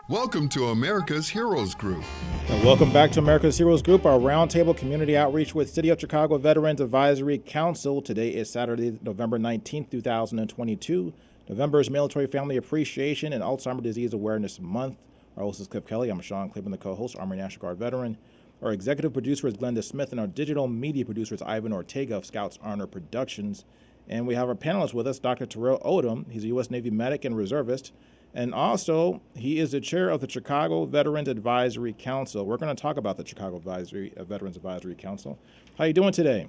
Welcome to America's Heroes Group. And welcome back to America's Heroes Group, our roundtable community outreach with City of Chicago Veterans Advisory Council. Today is Saturday, November 19th, 2022. November is Military Family Appreciation and Alzheimer's Disease Awareness Month. Our host is Kelley. I'm Sean Claiborne, the co-host, Army National Guard veteran. Our executive producer is Glenda Smith, and our digital media producer is Ivan Ortega of Scouts Honor Productions. And we have our panelist with us, Dr. Terrell Odom. He's a U.S. Navy medic and reservist. And also, he is the chair of the Chicago Veterans Advisory Council. We're going to talk about the Chicago Veterans Advisory Council. How are you doing today?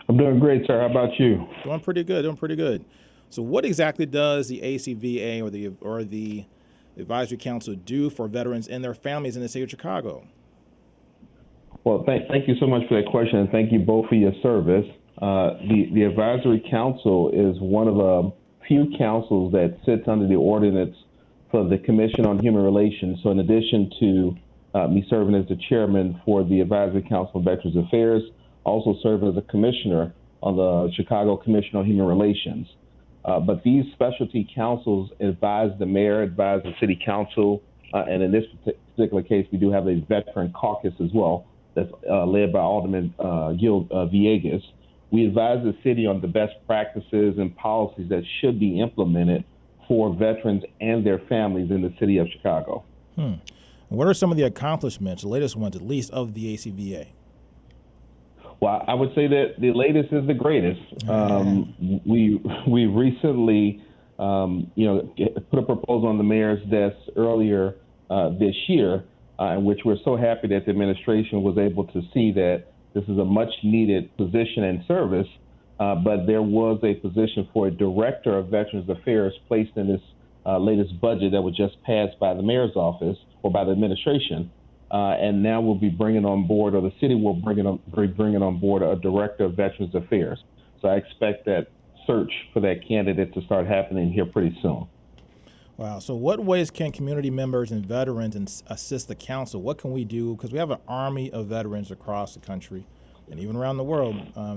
I'm doing great, sir. How about you? Doing pretty good. So what exactly does the ACVA or the Advisory Council do for veterans and their families in the city of Chicago? Well, thank you so much for that question, and thank you both for your service. The Advisory Council is one of a few councils that sits under the ordinance for the Commission on Human Relations. So in addition to me serving as the chairman for the Advisory Council on Veterans Affairs, also serve as a commissioner on the Chicago Commission on Human Relations. But these specialty councils advise the mayor, advise the city council, and in this particular case, we do have a veteran caucus as well that's led by Alderman Gil Villegas. We advise the city on the best practices and policies that should be implemented for veterans and their families in the city of Chicago. What are some of the accomplishments, the latest ones at least, of the ACVA? Well, I would say that the latest is the greatest. We recently, put a proposal on the mayor's desk earlier this year, in which we're so happy that the administration was able to see that this is a much-needed position and service, but there was a position for a director of Veterans Affairs placed in this latest budget that was just passed by the mayor's office or by the administration. And now we'll be bringing on board, or the city will be bringing on board a director of Veterans Affairs. So I expect that search for that candidate to start happening here pretty soon. Wow. So what ways can community members and veterans assist the council? What can we do? Because we have an army of veterans across the country and even around the world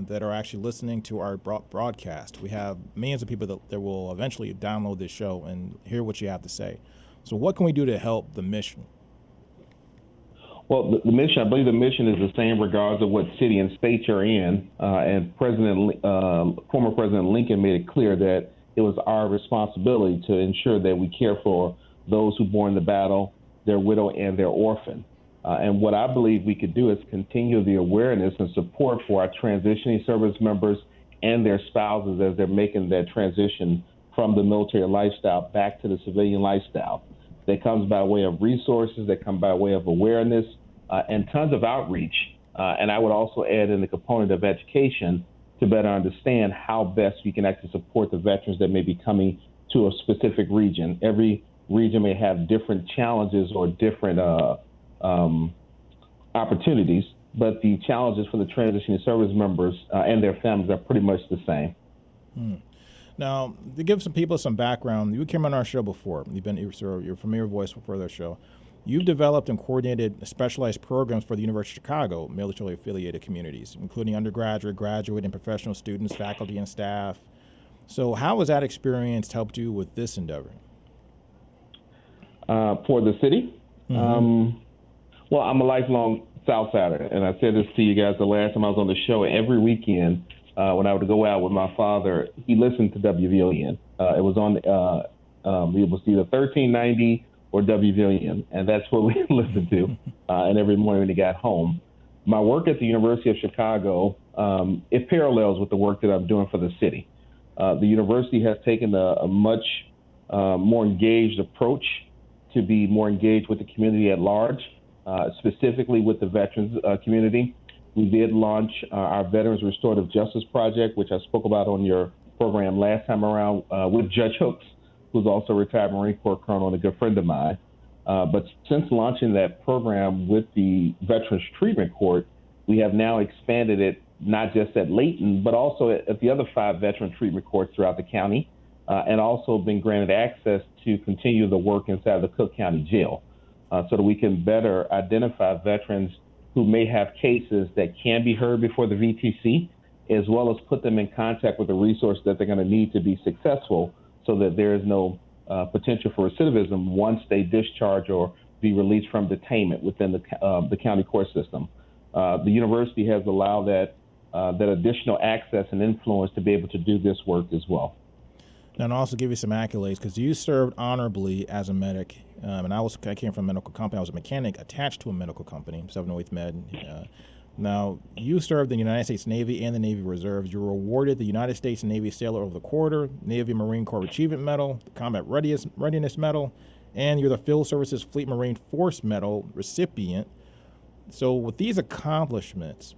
that are actually listening to our broadcast. We have millions of people that will eventually download this show and hear what you have to say. So what can we do to help the mission? Well, the mission, I believe the mission is the same regardless of what city and state you're in. And former President Lincoln made it clear that it was our responsibility to ensure that we care for those who bore in the battle, their widow, and their orphan. And what I believe we could do is continue the awareness and support for our transitioning service members and their spouses as they're making that transition from the military lifestyle back to the civilian lifestyle. That comes by way of resources, that come by way of awareness, and tons of outreach. And I would also add in the component of education to better understand how best we can actually support the veterans that may be coming to a specific region. Every region may have different challenges or different opportunities, but the challenges for the transitioning service members and their families are pretty much the same. Now, to give some people some background, you came on our show before. You're a familiar voice for their show. You've developed and coordinated specialized programs for the University of Chicago military affiliated communities, including undergraduate, graduate, and professional students, faculty, and staff. So how has that experience helped you with this endeavor? For the city? Mm-hmm. Well, I'm a lifelong Southsider, and I said this to you guys the last time I was on the show. Every weekend, when I would go out with my father, he listened to WVON. It was on, it was either 1390 or WVON, and that's what we listened to. And every morning when he got home, my work at the University of Chicago, it parallels with the work that I'm doing for the city. The university has taken a much more engaged approach to be more engaged with the community at large, specifically with the veterans community. We did launch our Veterans Restorative Justice Project, which I spoke about on your program last time around with Judge Hooks, who's also a retired Marine Corps colonel and a good friend of mine. But since launching that program with the Veterans Treatment Court, we have now expanded it not just at Layton, but also at the other 5 veteran treatment courts throughout the county, and also been granted access to continue the work inside the Cook County Jail so that we can better identify veterans who may have cases that can be heard before the VTC, as well as put them in contact with the resources that they're going to need to be successful so that there is no potential for recidivism once they discharge or be released from detainment within the county court system. The university has allowed that additional access and influence to be able to do this work as well. And I'll also give you some accolades because you served honorably as a medic. And I came from a medical company. I was a mechanic attached to a medical company, 708th Med. Now, you served in the United States Navy and the Navy Reserves. You were awarded the United States Navy Sailor of the Quarter, Navy Marine Corps Achievement Medal, the Combat Readiness Medal, and you're the Field Services Fleet Marine Force Medal recipient. So with these accomplishments,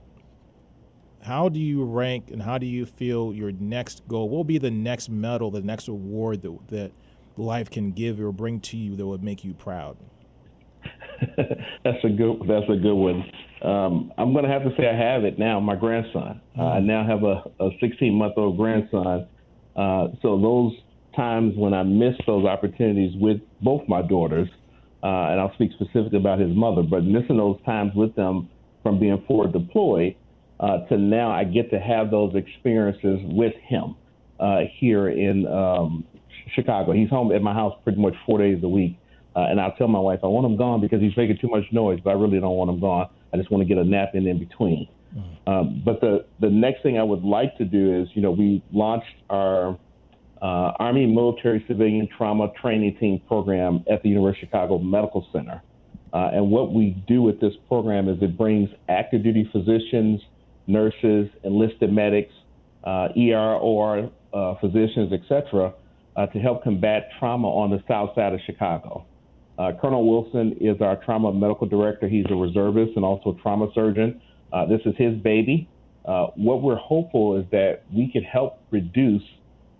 how do you rank and how do you feel your next goal? What will be the next medal, the next award that life can give or bring to you that would make you proud? That's a good one. I'm going to have to say I have it now. My grandson. I now have a 16-month-old grandson. So those times when I missed those opportunities with both my daughters, and I'll speak specifically about his mother, but missing those times with them from being forward deployed to now I get to have those experiences with him here in Chicago. He's home at my house pretty much 4 days a week. And I'll tell my wife, I want him gone because he's making too much noise, but I really don't want him gone. I just want to get a nap in between. But the next thing I would like to do is, we launched our Army Military Civilian Trauma Training Team program at the University of Chicago Medical Center. And what we do with this program is it brings active duty physicians, nurses, enlisted medics, ER, OR physicians, et cetera, to help combat trauma on the south side of Chicago. Colonel Wilson is our trauma medical director. He's a reservist and also a trauma surgeon. This is his baby. What we're hopeful is that we could help reduce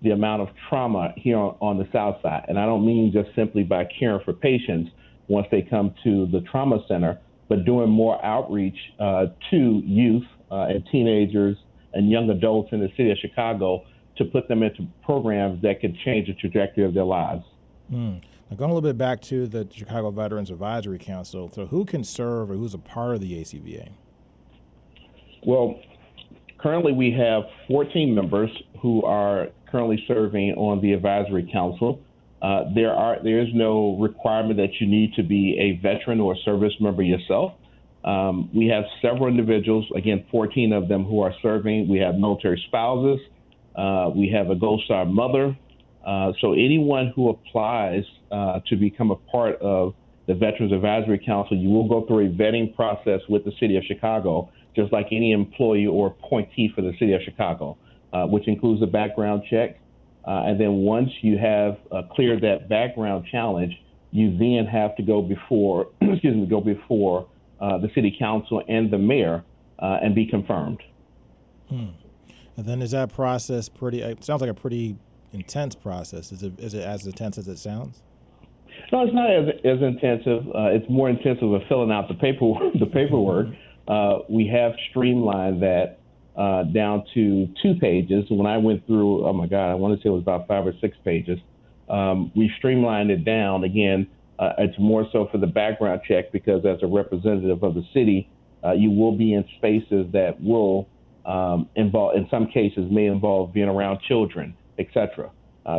the amount of trauma here on the south side. And I don't mean just simply by caring for patients once they come to the trauma center, but doing more outreach to youth and teenagers and young adults in the city of Chicago to put them into programs that could change the trajectory of their lives. Now, going a little bit back to the Chicago Veterans Advisory Council, so who can serve or who's a part of the ACVA? Well, currently we have 14 members who are currently serving on the Advisory Council. There is no requirement that you need to be a veteran or a service member yourself. We have several individuals, again, 14 of them who are serving. We have military spouses. We have a Gold Star mother. So anyone who applies to become a part of the Veterans Advisory Council, you will go through a vetting process with the city of Chicago, just like any employee or appointee for the city of Chicago, which includes a background check. And then once you have cleared that background challenge, you then have to go before, the city council and the mayor and be confirmed. And then is that process it sounds like a pretty intense process. Is it as intense as it sounds? No, it's not as intensive. It's more intensive of filling out the paperwork. We have streamlined that down to 2 pages. When I went through, oh my God, I want to say it was about 5 or 6 pages. We streamlined it down. Again, it's more so for the background check because as a representative of the city, you will be in spaces that will involve, in some cases, may involve being around children, et cetera.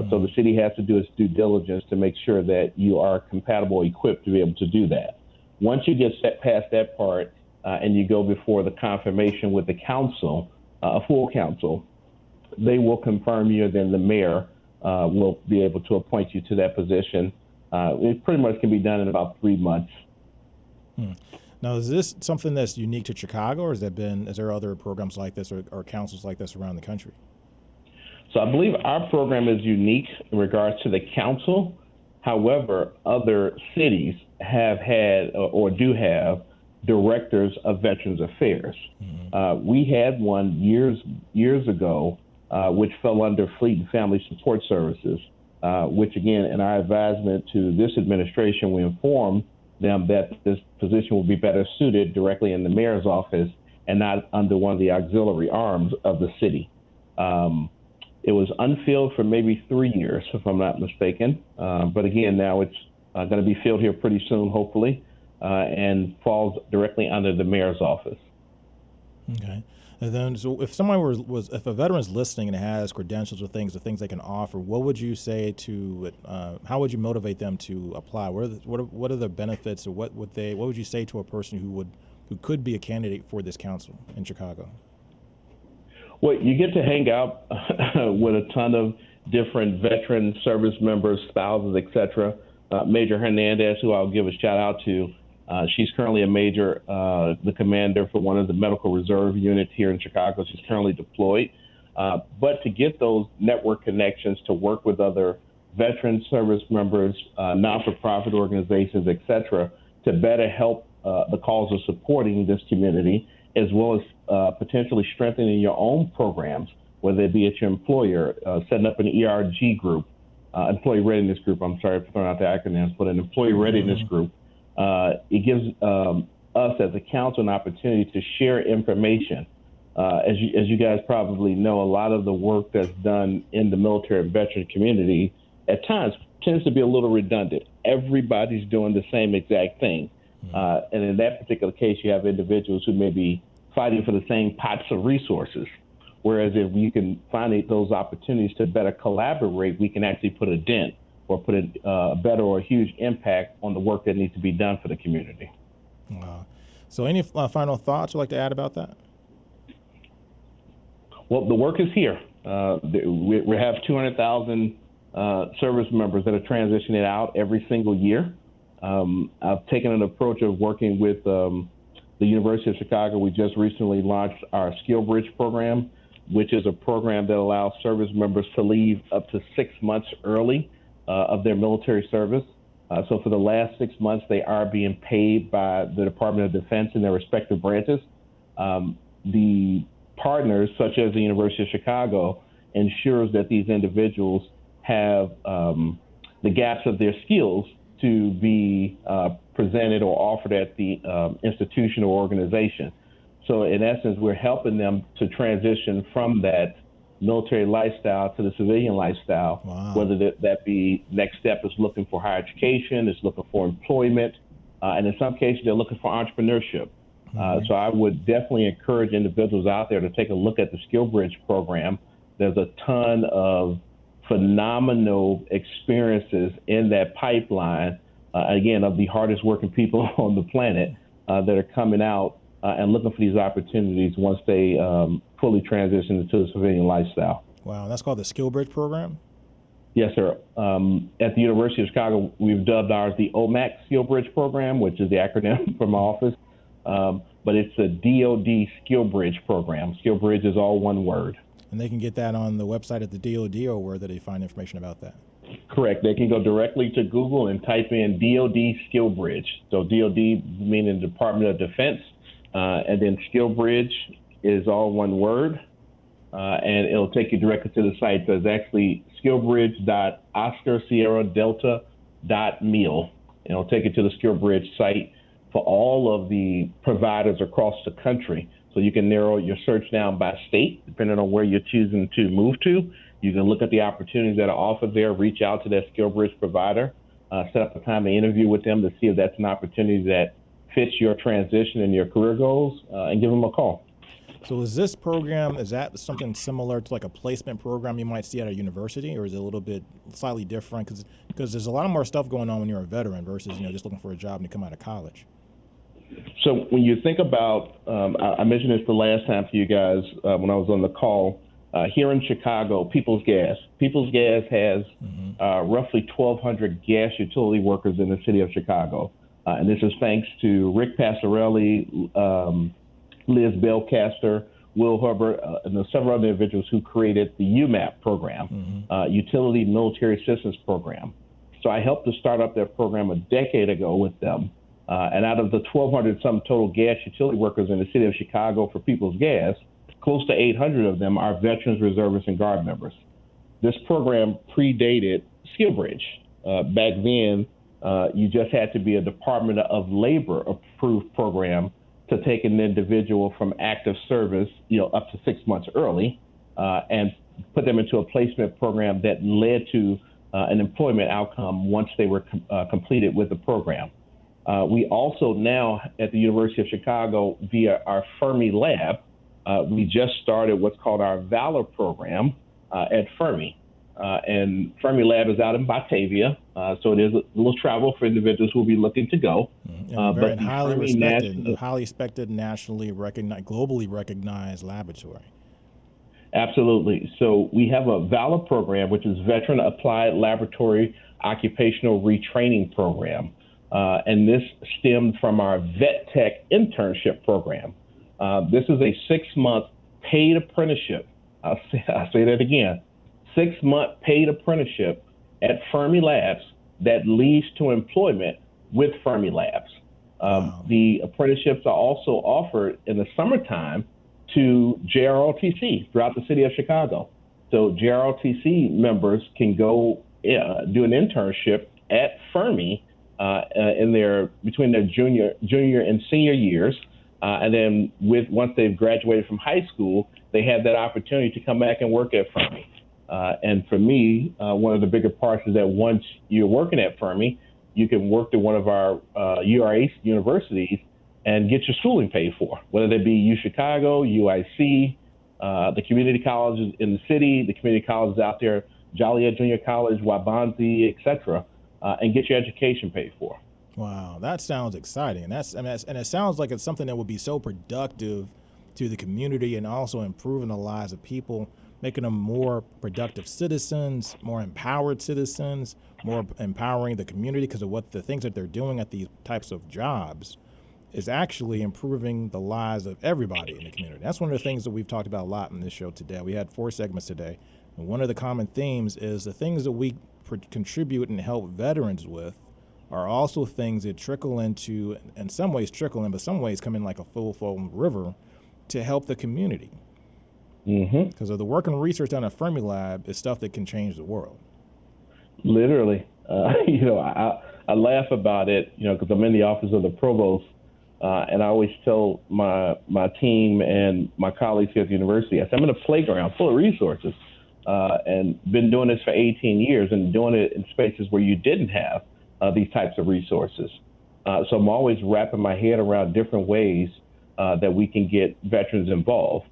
So the city has to do its due diligence to make sure that you are compatible, equipped to be able to do that. Once you get past that part and you go before the confirmation with the council, a full council, they will confirm you, then the mayor will be able to appoint you to that position. It pretty much can be done in about 3 months. Now, is this something that's unique to Chicago, or is there other programs like this or councils like this around the country? So I believe our program is unique in regards to the council. However, other cities have had or do have directors of Veterans Affairs. We had one years ago, which fell under Fleet and Family Support Services, which again, in our advisement to this administration, we informed them that this position will be better suited directly in the mayor's office and not under one of the auxiliary arms of the city. It was unfilled for maybe 3 years, if I'm not mistaken. But again, now it's going to be filled here pretty soon, hopefully, and falls directly under the mayor's office. Okay. And then, so if someone if a veteran's listening and has credentials or things, the things they can offer, what would you say to, how would you motivate them to apply? What are the benefits, or what would you say to a person who could be a candidate for this council in Chicago? Well, you get to hang out with a ton of different veteran service members, spouses, etc. Major Hernandez, who I'll give a shout out to, she's currently a major, the commander for one of the medical reserve units here in Chicago. She's currently deployed. But to get those network connections to work with other veteran service members, not-for-profit organizations, etc., to better help the cause of supporting this community, as well as potentially strengthening your own programs, whether it be at your employer, setting up an ERG group, employee readiness group. I'm sorry for throwing out the acronyms, but an employee readiness group. It gives us as a council an opportunity to share information. As you guys probably know, a lot of the work that's done in the military and veteran community at times tends to be a little redundant. Everybody's doing the same exact thing. And in that particular case, you have individuals who may be fighting for the same pots of resources. Whereas if you can find those opportunities to better collaborate, we can actually put a dent or put a better or a huge impact on the work that needs to be done for the community. So any final thoughts you'd like to add about that? Well, the work is here. We have 200,000 service members that are transitioning out every single year. I've taken an approach of working with the University of Chicago. We just recently launched our Skill Bridge program, which is a program that allows service members to leave up to 6 months early of their military service. So for the last 6 months, they are being paid by the Department of Defense in their respective branches. The partners, such as the University of Chicago, ensures that these individuals have the gaps of their skills to be presented or offered at the institution or organization. So in essence, we're helping them to transition from that military lifestyle to the civilian lifestyle. Wow. Whether that be next step is looking for higher education, is looking for employment, and in some cases they're looking for entrepreneurship. So I would definitely encourage individuals out there to take a look at the Skill Bridge program. There's a ton of phenomenal experiences in that pipeline, again, of the hardest working people on the planet that are coming out and looking for these opportunities once they fully transition into the civilian lifestyle. Wow, that's called the Skill Bridge program? Yes, sir. At the University of Chicago, we've dubbed ours the OMAC Skill Bridge program, which is the acronym from my office. But it's a DoD Skill Bridge program. Skill Bridge is all one word. And they can get that on the website at the DoD, or where do they find information about that? Correct. They can go directly to Google and type in DoD Skill Bridge. So DoD meaning Department of Defense, and then Skill Bridge is all one word, and it'll take you directly to the site. So it's actually skillbridge.OscarSierraDelta.meal. And it'll take you to the Skill Bridge site for all of the providers across the country. So you can narrow your search down by state, depending on where you're choosing to move to. You can look at the opportunities that are offered there, reach out to that Skill Bridge provider, set up a time to interview with them to see if that's an opportunity that fits your transition and your career goals, and give them a call. So is this program, is that something similar to like a placement program you might see at a university, or is it a little bit slightly different? Because there's a lot more stuff going on when you're a veteran versus, just looking for a job when you come out of college. So when you think about, I mentioned this the last time to you guys when I was on the call, here in Chicago, People's Gas has roughly 1,200 gas utility workers in the city of Chicago. And this is thanks to Rick Passarelli, Liz Belcaster, Will Hubbard, and several other individuals who created the UMAP program, Utility Military Assistance Program. So I helped to start up that program a decade ago with them. And out of the 1,200 some total gas utility workers in the city of Chicago for People's Gas, close to 800 of them are veterans, reservists, and guard members. This program predated Skill Bridge. Back then, you just had to be a Department of Labor approved program to take an individual from active service, up to 6 months early, and put them into a placement program that led to an employment outcome once they were completed with the program. We also now at the University of Chicago, via our Fermi Lab, we just started what's called our Valor program at Fermi. And Fermi Lab is out in Batavia, so it is a little travel for individuals who will be looking to go. But highly respected, nationally recognized, globally recognized laboratory. Absolutely. So we have a Valor program, which is Veteran Applied Laboratory Occupational Retraining Program. And this stemmed from our Vet Tech internship program. This is a 6-month paid apprenticeship. I'll say that again. 6-month paid apprenticeship at Fermi Labs that leads to employment with Fermi Labs. Wow. The apprenticeships are also offered in the summertime to JROTC throughout the city of Chicago. So JROTC members can go do an internship at Fermi between their junior and senior years. And then once they've graduated from high school, they have that opportunity to come back and work at Fermi. And for me, one of the bigger parts is that once you're working at Fermi, you can work to one of our URA universities and get your schooling paid for, whether that be UChicago, UIC, the community colleges in the city, the community colleges out there, Joliet Junior College, Wabanzi, et cetera, and get your education paid for. Wow, that sounds exciting. And it sounds like it's something that would be so productive to the community and also improving the lives of people, making them more productive citizens, more empowered citizens, more empowering the community because of what the things that they're doing at these types of jobs is actually improving the lives of everybody in the community. That's one of the things that we've talked about a lot in this show today. We had 4 segments today, and one of the common themes is the things that we contribute and help veterans with are also things that trickle into, in some ways trickle in, but some ways come in like a full-flowing river to help the community. Because of the work and research done at Fermi Lab is stuff that can change the world. Literally. I laugh about it, because I'm in the office of the provost, and I always tell my team and my colleagues here at the university, I say, I'm in a playground full of resources, and been doing this for 18 years and doing it in spaces where you didn't have these types of resources. So I'm always wrapping my head around different ways that we can get veterans involved,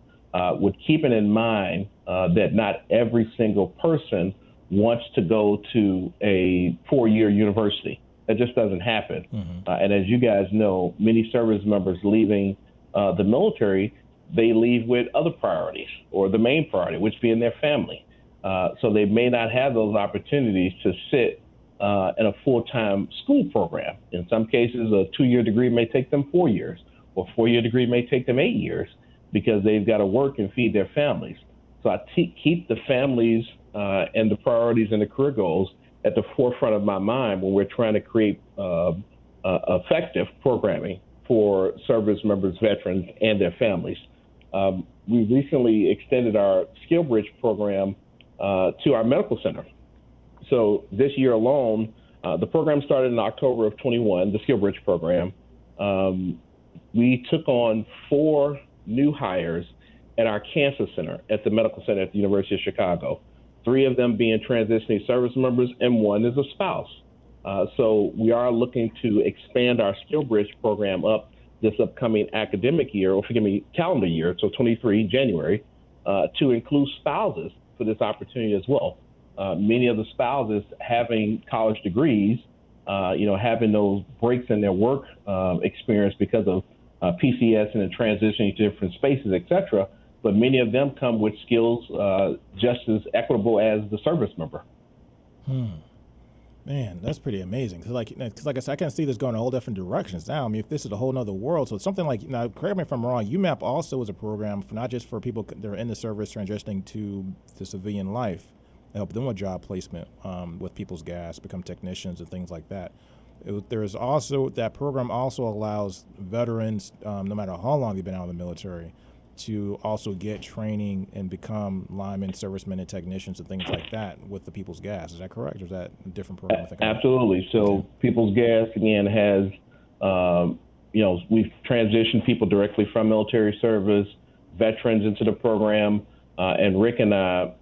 with keeping in mind that not every single person wants to go to a 4-year university. That just doesn't happen. And as you guys know, many service members leaving the military, they leave with other priorities or the main priority, which being their family. So they may not have those opportunities to sit in a full-time school program. In some cases, a 2-year degree may take them 4 years, or a 4-year degree may take them 8 years because they've got to work and feed their families. So I keep the families and the priorities and the career goals at the forefront of my mind when we're trying to create effective programming for service members, veterans, and their families. We recently extended our Skill Bridge program to our medical center. So this year alone, the program started in October of 21, the Skill Bridge program. We took on 4 new hires at our cancer center at the medical center at the University of Chicago, 3 of them being transitioning service members, and 1 is a spouse. So we are looking to expand our Skill Bridge program up this upcoming academic year, or calendar year, so 23 January, to include spouses for this opportunity as well. Many of the spouses having college degrees, having those breaks in their work experience because of PCS and then transitioning to different spaces, et cetera. But many of them come with skills just as equitable as the service member. Man, that's pretty amazing. Because like I said, I can see this going in all different directions now. I mean, if this is a whole nother world, so it's something like, now, correct me if I'm wrong, UMAP also is a program for not just for people that are in the service transitioning to the civilian life, help them with job placement with People's Gas, become technicians and things like that. That program also allows veterans, no matter how long they've been out of the military, to also get training and become linemen, servicemen, and technicians and things like that with the People's Gas. Is that correct, or is that a different program? Absolutely. So okay. People's Gas, again, has, we've transitioned people directly from military service, veterans into the program. And Rick and I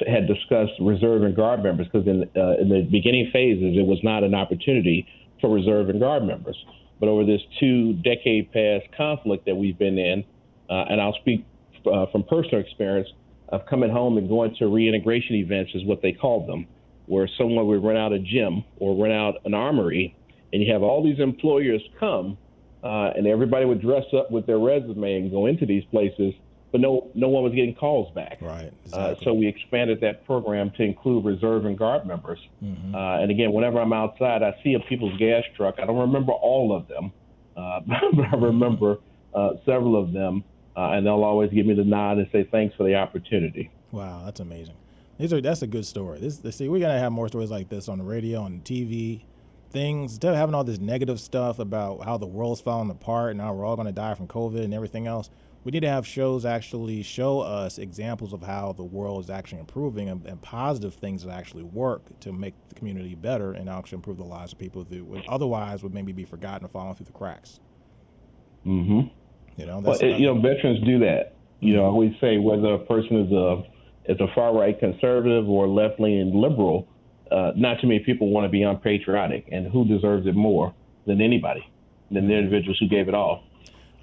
had discussed reserve and guard members because in the beginning phases, it was not an opportunity for reserve and guard members. But over this 2-decade past conflict that we've been in, and I'll speak from personal experience of coming home and going to reintegration events, is what they called them, where someone would rent out a gym or rent out an armory, and you have all these employers come, and everybody would dress up with their resume and go into these places, but no one was getting calls back. Right. Exactly. So we expanded that program to include reserve and guard members. And again, whenever I'm outside, I see a people's gas truck. I don't remember all of them, but I remember several of them, and they'll always give me the nod and say thanks for the opportunity. Wow, that's amazing. That's a good story. See, we gotta have more stories like this on the radio, on TV. Things, instead of having all this negative stuff about how the world's falling apart and how we're all going to die from COVID and everything else, we need to have shows actually show us examples of how the world is actually improving and positive things that actually work to make the community better and actually improve the lives of people who otherwise would maybe be forgotten or falling through the cracks. Mm-hmm. That's veterans do that. I always say whether a person is a far right conservative or left leaning liberal, not too many people want to be unpatriotic, and who deserves it more than anybody, than the individuals who gave it all.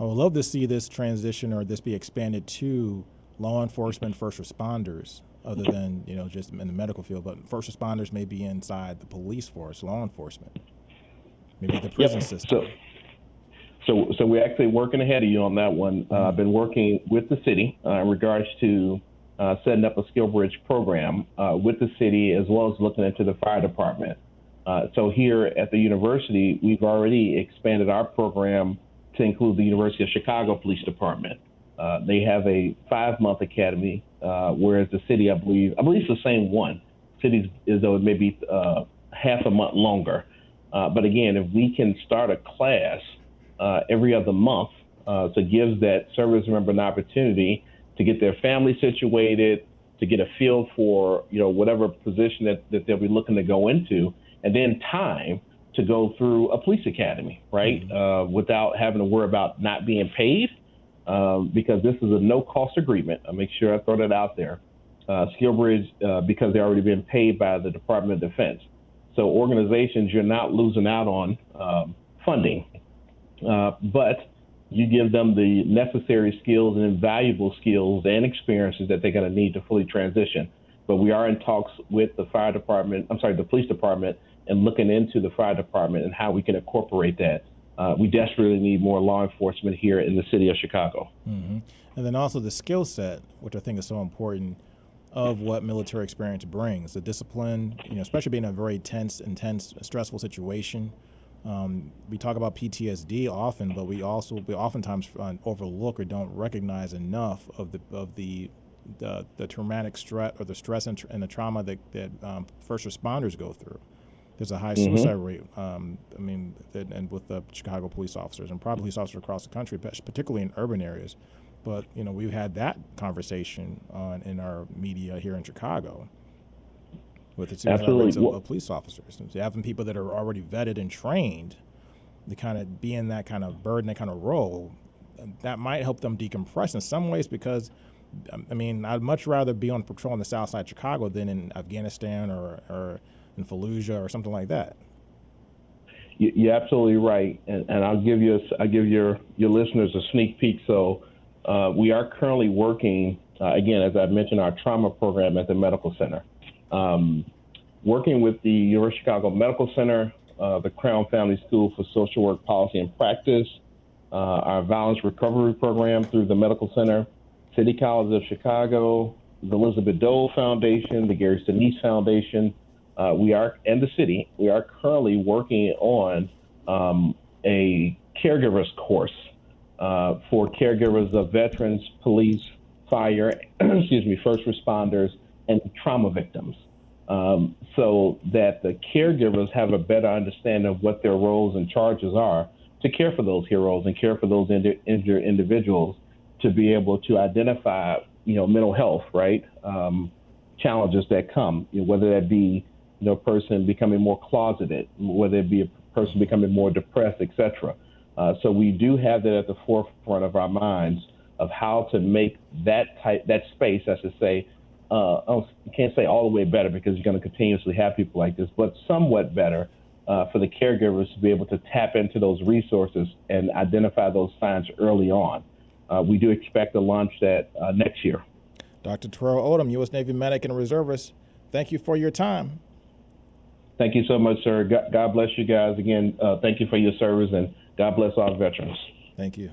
I would love to see this transition or this be expanded to law enforcement, first responders, other than, just in the medical field, but first responders may be inside the police force, law enforcement, maybe the prison system. So we're actually working ahead of you on that one. I've been working with the city in regards to setting up a skill bridge program with the city, as well as looking into the fire department. So here at the university, we've already expanded our program to include the University of Chicago Police Department. They have a 5-month academy, whereas the city, I believe it's the same one. Cities is though it may be half a month longer. But again, if we can start a class every other month, so it gives that service member an opportunity to get their family situated, to get a feel for, whatever position that they'll be looking to go into, and then time to go through a police academy, right? Without having to worry about not being paid, because this is a no-cost agreement. I'll make sure I throw that out there. SkillBridge, because they're already being paid by the Department of Defense. So organizations, you're not losing out on funding, but you give them the necessary skills and invaluable skills and experiences that they're going to need to fully transition. But we are in talks with the the police department, and looking into the fire department and how we can incorporate that. We desperately need more law enforcement here in the city of Chicago. Mm-hmm. And then also the skill set, which I think is so important, of what military experience brings. The discipline, especially being in a very intense, stressful situation. We talk about PTSD often, but we oftentimes overlook or don't recognize enough of the traumatic stress or the stress and the trauma that first responders go through. There's a high suicide rate, and with the Chicago police officers and probably police officers across the country, particularly in urban areas. But, we've had that conversation in our media here in Chicago with the suicide rates of police officers. So having people that are already vetted and trained to kind of be in that kind of burden, that kind of role, that might help them decompress in some ways, because, I'd much rather be on patrol in the south side of Chicago than in Afghanistan or in Fallujah or something like that. You're absolutely right, and I'll give your listeners a sneak peek. So we are currently working, again, as I mentioned, our trauma program at the medical center. Working with the University of Chicago Medical Center, the Crown Family School for Social Work Policy and Practice, our Violence Recovery Program through the Medical Center, City College of Chicago, the Elizabeth Dole Foundation, the Gary Sinise Foundation. And the city, we are currently working on a caregivers course for caregivers of veterans, police, fire, first responders, and trauma victims, so that the caregivers have a better understanding of what their roles and charges are to care for those heroes and care for those injured individuals, to be able to identify, mental health, right, challenges that come, whether that be a person becoming more closeted, whether it be a person becoming more depressed, etc. So we do have that at the forefront of our minds of how to make that space, I should say, I can't say all the way better, because you're going to continuously have people like this, but somewhat better for the caregivers to be able to tap into those resources and identify those signs early on. we do expect to launch that next year. Dr. Terrell Odom, U.S. Navy medic and reservist, thank you for your time. Thank you so much, sir. God bless you guys. Again, thank you for your service, and God bless our veterans. Thank you.